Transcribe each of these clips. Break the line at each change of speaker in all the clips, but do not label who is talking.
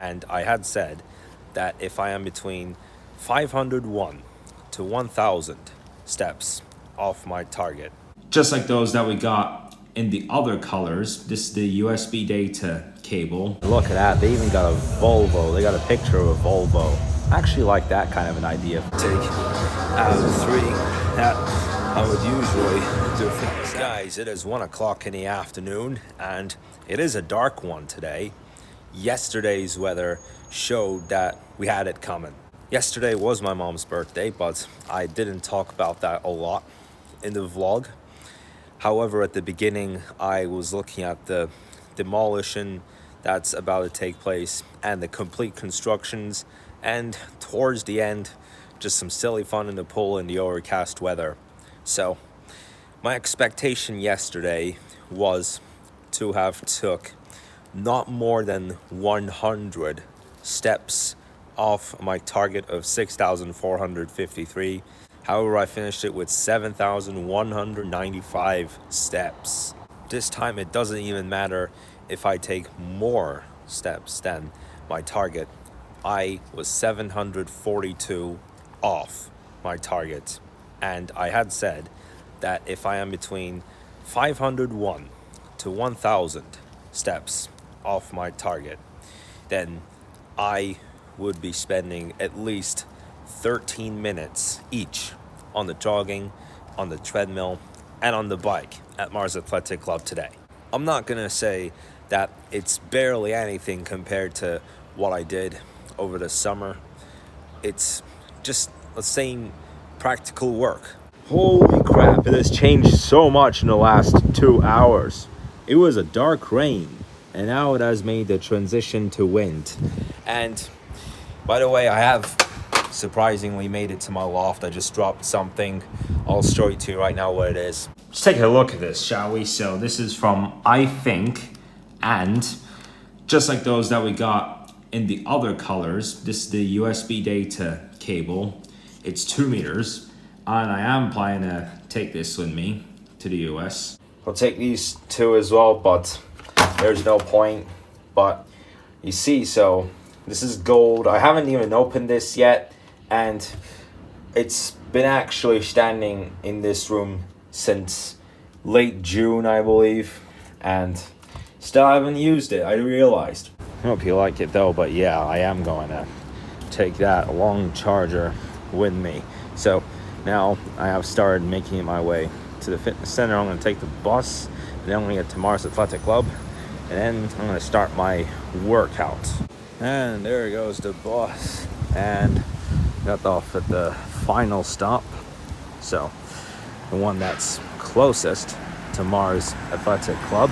And I had said that if I am between 501 to 1,000 steps off my target, just like those that we got in the other colors, this is the USB data cable. Look at that, they even got a Volvo. They got a picture of a Volvo. I actually like that kind of an idea. Take out of the three that I would usually do fitness. Guys, it is 1 o'clock in the afternoon and it is a dark one today. Yesterday's weather showed that we had it coming. Yesterday was my mom's birthday, but I didn't talk about that a lot in the vlog. However, at the beginning, I was looking at the demolition that's about to take place and the complete constructions, and towards the end, just some silly fun in the pool in the overcast weather. So my expectation yesterday was to have took not more than 100 steps off my target of 6,453. However, I finished it with 7,195 steps. This time it doesn't even matter if I take more steps than my target. I was 742 off my target. And I had said that if I am between 501 to 1,000 steps off my target, then I would be spending at least 13 minutes each on the jogging, on the treadmill, and on the bike at Mars Athletic Club today. I'm not gonna say that it's barely anything compared to what I did over the summer. It's just, let's say, practical work. Holy crap, it has changed so much in the last 2 hours. It was a dark rain, and now it has made the transition to wind. And by the way, I have surprisingly made it to my loft. I just dropped something. I'll show you to you right now what it is. Let's take a look at this, shall we? So this is from I Think, and just like those that we got in the other colors, this is the USB data cable. It's 2 meters, and I am planning to take this with me to the US. I'll take these two as well, but there's no point. But you see, so this is gold. I haven't even opened this yet, and it's been actually standing in this room since late June, I believe, and still haven't used it, I realized. I hope you like it though, but yeah, I am going to take that long charger with me. So now I have started making my way to the fitness center. I'm going to take the bus, and then I'm going to get to Mars Athletic Club, and then I'm going to start my workout. And there goes the bus, and got off at the final stop, so the one that's closest to Mars Athletic Club.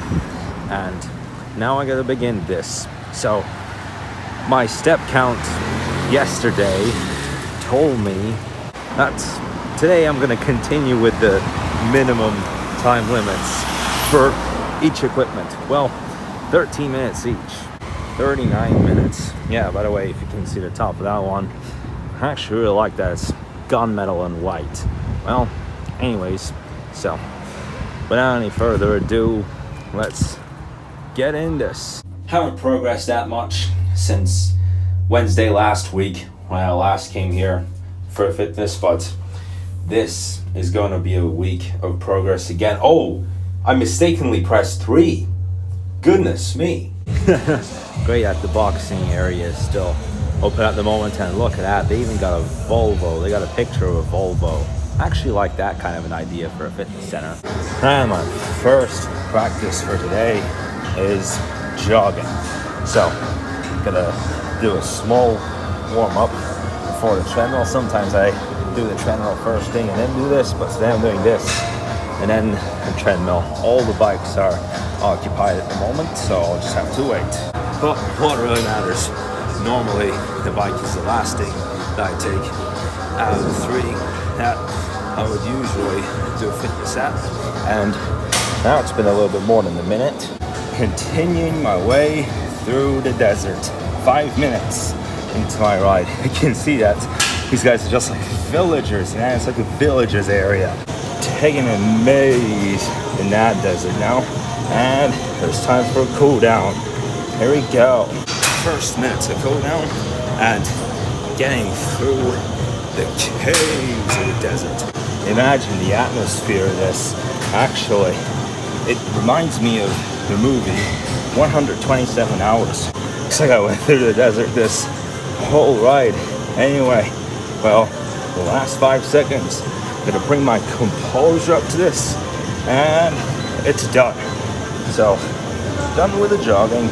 And now I gotta begin this. So my step count yesterday told me that today I'm gonna continue with the minimum time limits for each equipment. Well, 13 minutes each, 39 minutes. Yeah, by the way, if you can see the top of that one, I actually really like that. It's gunmetal and white. Well, anyways, so without any further ado, let's get in this. Haven't progressed that much since Wednesday last week when I last came here for fitness, but this is going to be a week of progress again. Oh, I mistakenly pressed 3. Goodness me. Great at the boxing area still open at the moment, and look at that, they even got a Volvo. They got a picture of a Volvo. I actually like that kind of an idea for a fitness center. And my first practice for today is jogging. So I'm gonna do a small warm-up before the treadmill. Sometimes I do the treadmill first thing and then do this, but today I'm doing this and then the treadmill. All the bikes are occupied at the moment, so I'll just have to wait. But what really matters, normally the bike is the last thing that I take out of the 3 that I would usually do fitness at. And now it's been a little bit more than a minute. Continuing my way through the desert. 5 minutes into my ride. You can see that these guys are just like villagers, man. It's like a villagers area. Taking a maze in that desert now. And it's time for a cool down. Here we go.
first minutes of cool down and getting through the caves of the desert. Imagine the atmosphere of this. Actually, it reminds me of the movie 127 Hours. Looks like I went through the desert this whole ride. Anyway, well, the last 5 seconds, gonna bring my composure up to this, and it's done. So, done with the jogging.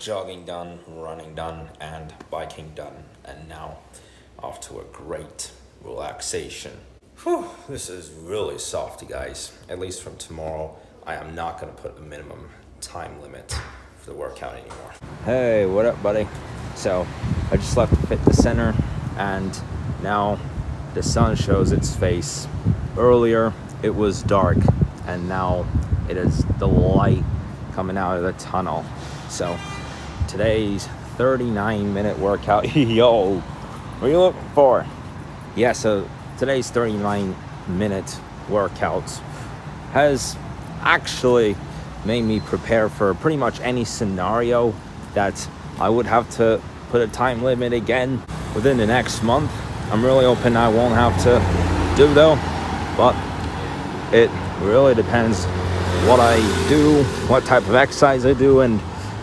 Jogging done, running done, and biking done, and now off to a great relaxation. Whew, this is really soft, you guys. At least from tomorrow, I am not going to put a minimum time limit for the workout anymore.
Hey, what up, buddy? So, I just left the fitness center, and now the sun shows its face. Earlier, it was dark, and now it is the light coming out of the tunnel. So, today's 39-minute workout. Yo, what are you looking for? Yeah, so today's 39-minute workout has actually made me prepare for pretty much any scenario that I would have to put a time limit again within the next month. I'm really hoping I won't have to do though, but it really depends what I do, what type of exercise I do, and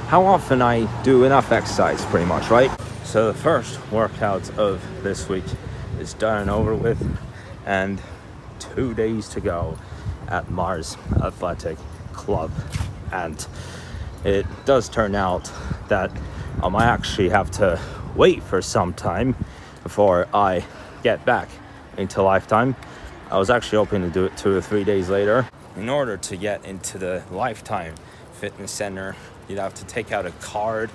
how often I do enough exercise, pretty much, right? So the first workout of this week is done and over with, and 2 days to go at Mars Athletic Club. And it does turn out that I might actually have to wait for some time before I get back into Lifetime. I was actually hoping to do it 2 or 3 days later. In order to get into the Lifetime Fitness Center, you'd have to take out a card,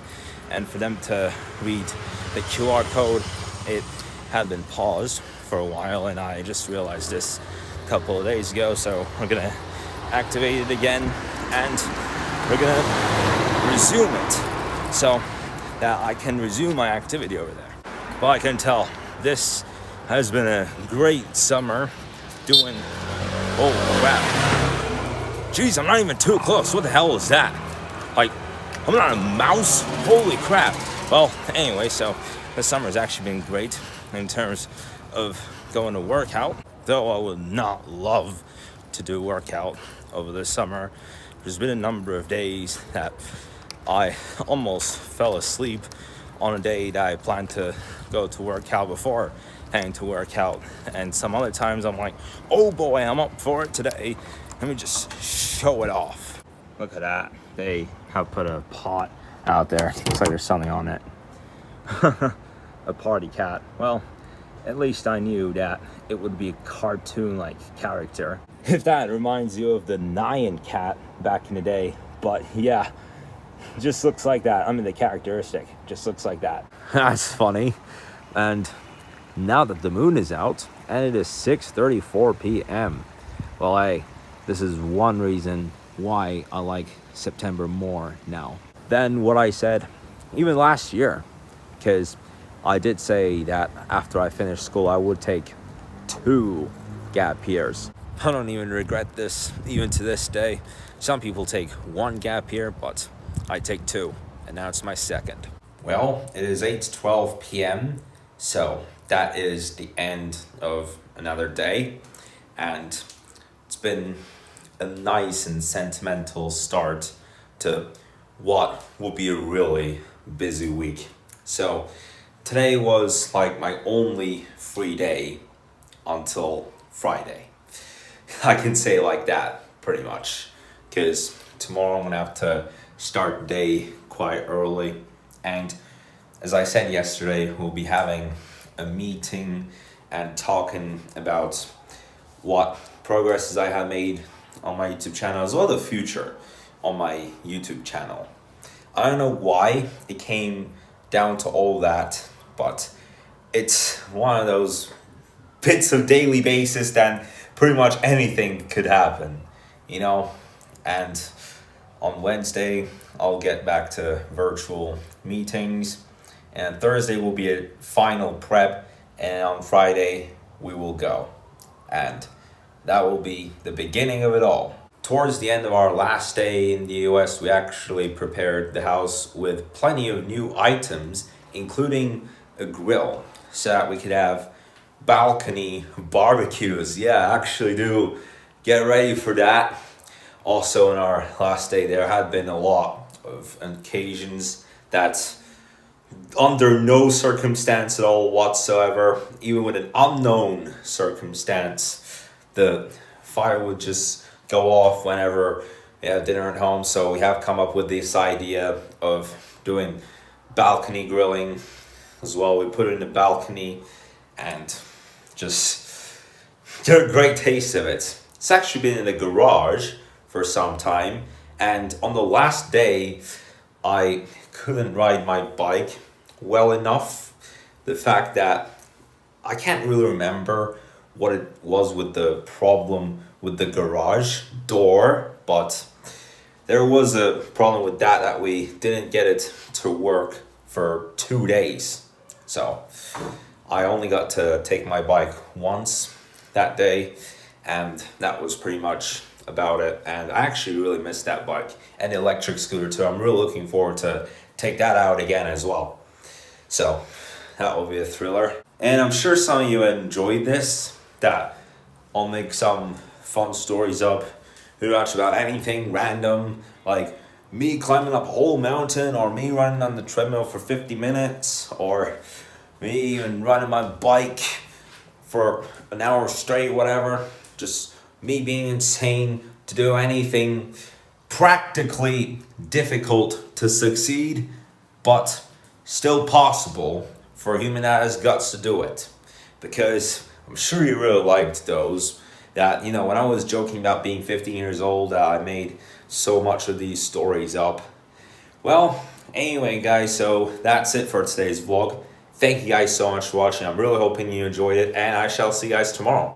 and for them to read the QR code, it had been paused for a while, and I just realized this a couple of days ago, so we're gonna activate it again, and we're gonna resume it so that I can resume my activity over there. Well, I can tell this has been a great summer doing, oh crap. Jeez, I'm not even too close. What the hell is that? Like, I'm not a mouse? Holy crap. Well, anyway, so the summer's actually been great in terms of going to workout. Though I would not love to do workout over the summer. There's been a number of days that I almost fell asleep on a day that I planned to go to workout before heading to workout. And some other times I'm like, oh boy, I'm up for it today. Let me just show it off. Look at that. They have put a pot out there. Looks like there's something on it. A party cat. Well, at least I knew that it would be a cartoon-like character. If that reminds you of the Nyan cat back in the day. But yeah, just looks like that. I mean, the characteristic just looks like that. That's funny. And now that the moon is out, and it is 6:34 p.m. Well, hey, this is one reason why I like September more now than what I said even last year, because I did say that after I finished school I would take 2 gap years. I don't even regret this even to this day. Some people take 1 gap year, but I take 2, and now it's my second.
Well, it is 8:12 p.m., so that is the end of another day, and it's been a nice and sentimental start to what will be a really busy week. So today was like my only free day until Friday. I can say it like that pretty much, because tomorrow I'm gonna have to start the day quite early, and as I said yesterday, we'll be having a meeting and talking about what progresses I have made on my YouTube channel, as well as the future on my YouTube channel. I don't know why it came down to all that, but it's one of those bits of daily basis that pretty much anything could happen, you know? And on Wednesday, I'll get back to virtual meetings, and Thursday will be a final prep, and on Friday, we will go. And that will be the beginning of it all. Towards the end of our last day in the US, we actually prepared the house with plenty of new items, including a grill, so that we could have balcony barbecues. Yeah, actually do get ready for that. Also, in our last day, there had been a lot of occasions that under no circumstance at all whatsoever, even with an unknown circumstance, the fire would just go off whenever we have dinner at home. So we have come up with this idea of doing balcony grilling as well. We put it in the balcony and just get a great taste of it. It's actually been in the garage for some time, and on the last day I couldn't ride my bike well enough. The fact that I can't really remember what it was with the problem with the garage door, but there was a problem with that we didn't get it to work for 2 days. So I only got to take my bike once that day, and that was pretty much about it. And I actually really missed that bike and the electric scooter too. I'm really looking forward to take that out again as well. So that will be a thriller. And I'm sure some of you enjoyed this, that I'll make some fun stories up pretty much about anything random, like me climbing up a whole mountain, or me running on the treadmill for 50 minutes, or me even running my bike for an hour straight, whatever. Just me being insane to do anything practically difficult to succeed, but still possible for a human that has guts to do it. Because I'm sure you really liked those. That, you know, when I was joking about being 15 years old, I made so much of these stories up. Well, anyway, guys, so that's it for today's vlog. Thank you guys so much for watching. I'm really hoping you enjoyed it, and I shall see you guys tomorrow.